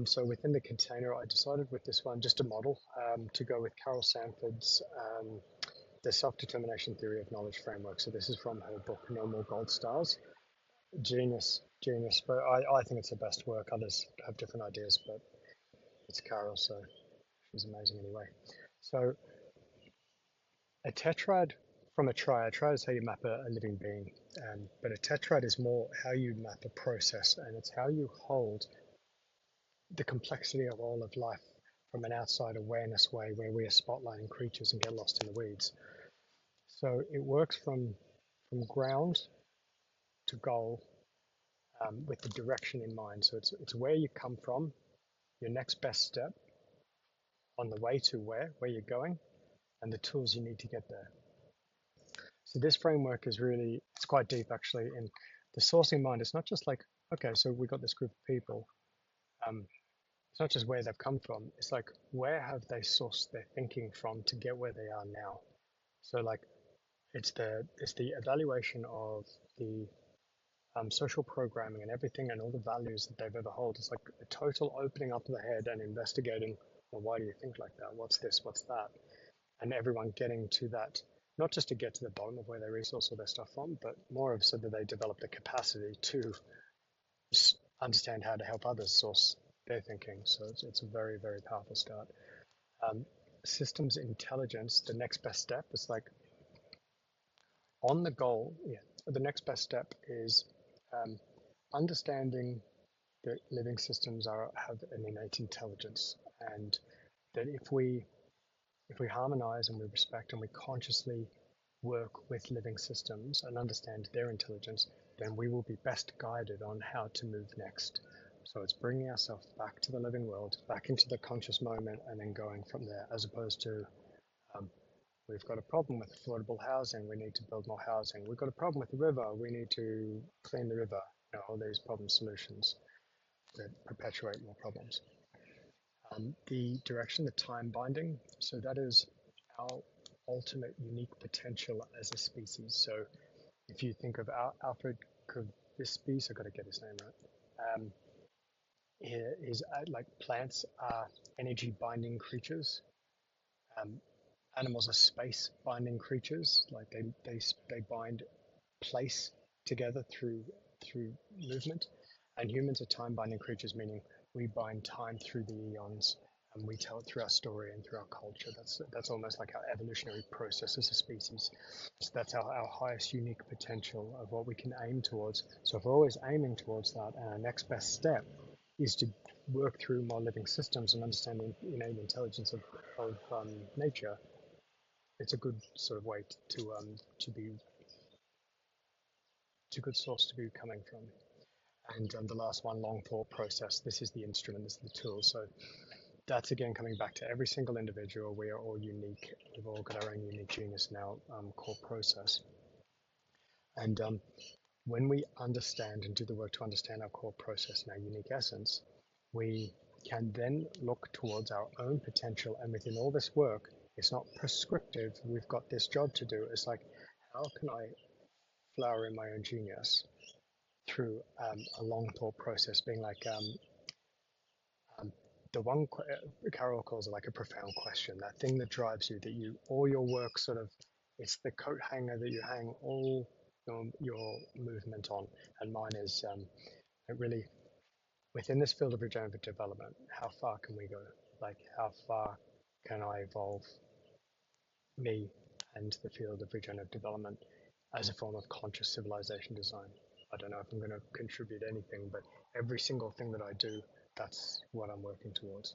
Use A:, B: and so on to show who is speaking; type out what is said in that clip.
A: So within the container, I decided with this one, just a model, to go with Carol Sanford's The Self-Determination Theory of Knowledge Framework. So this is from her book, No More Gold Stars. Genius, genius. But I think it's her best work. Others have different ideas, but it's Carol, so she's amazing anyway. So a tetrad from a triad is how you map a living being, but a tetrad is more how you map a process, and it's how you hold the complexity of all of life from an outside awareness way where we are spotlighting creatures and get lost in the weeds. So it works from ground to goal, with the direction in mind. So it's where you come from, your next best step on the way to where you're going, and the tools you need to get there. So this framework is really, it's quite deep actually. In the sourcing mind, it's not just like, okay, so we got this group of people. Um, it's not just where they've come from. It's like, where have they sourced their thinking from to get where they are now? So like, it's the evaluation of the social programming and everything and all the values that they've ever held. It's like a total opening up of the head and investigating, well, why do you think like that? What's this? What's that? And everyone getting to that, not just to get to the bottom of where they resource all their stuff from, but more of so that they develop the capacity to understand how to help others source their thinking. So it's a very, very powerful start. Um, Systems intelligence, the next best step is like on the goal. Yeah, the next best step is um, understanding that living systems have an innate intelligence, and that if we harmonize and we respect and we consciously work with living systems and understand their intelligence, then we will be best guided on how to move next. So it's bringing ourselves back to the living world, back into the conscious moment, and then going from there, as opposed to um, we've got a problem with affordable housing, we need to build more housing. We've got a problem with the river, we need to clean the river. All these problem solutions that perpetuate more problems. The direction, the time binding, so that is our ultimate unique potential as a species. So if you think of Alfred Kovispis, I've got to get his name right, here is like plants are energy binding creatures. Um, Animals are space binding creatures, like they bind place together through movement, and humans are time binding creatures, meaning we bind time through the eons, and we tell it through our story and through our culture. That's almost like our evolutionary process as a species. So that's our highest unique potential of what we can aim towards. So if we're always aiming towards that, and our next best step is to work through more living systems and understand the innate intelligence of nature, it's a good sort of way to be it's a good source to be coming from. And the last one, long thought process. This is the instrument, this is the tool. So that's again coming back to every single individual. We are all unique. We've all got our own unique genius in our core process. And when we understand and do the work to understand our core process and our unique essence, we can then look towards our own potential. And within all this work, it's not prescriptive. We've got this job to do. It's like, how can I flower in my own genius through a long thought process, being like um, the one Carol calls it like a profound question, that thing that drives you, that you all your work sort of, it's the coat hanger that you hang all your movement on. And mine is it really within this field of regenerative development, how far can we go? Like how far can I evolve me and the field of regenerative development as a form of conscious civilization design? I don't know if I'm going to contribute anything, but every single thing that I do, that's what I'm working towards.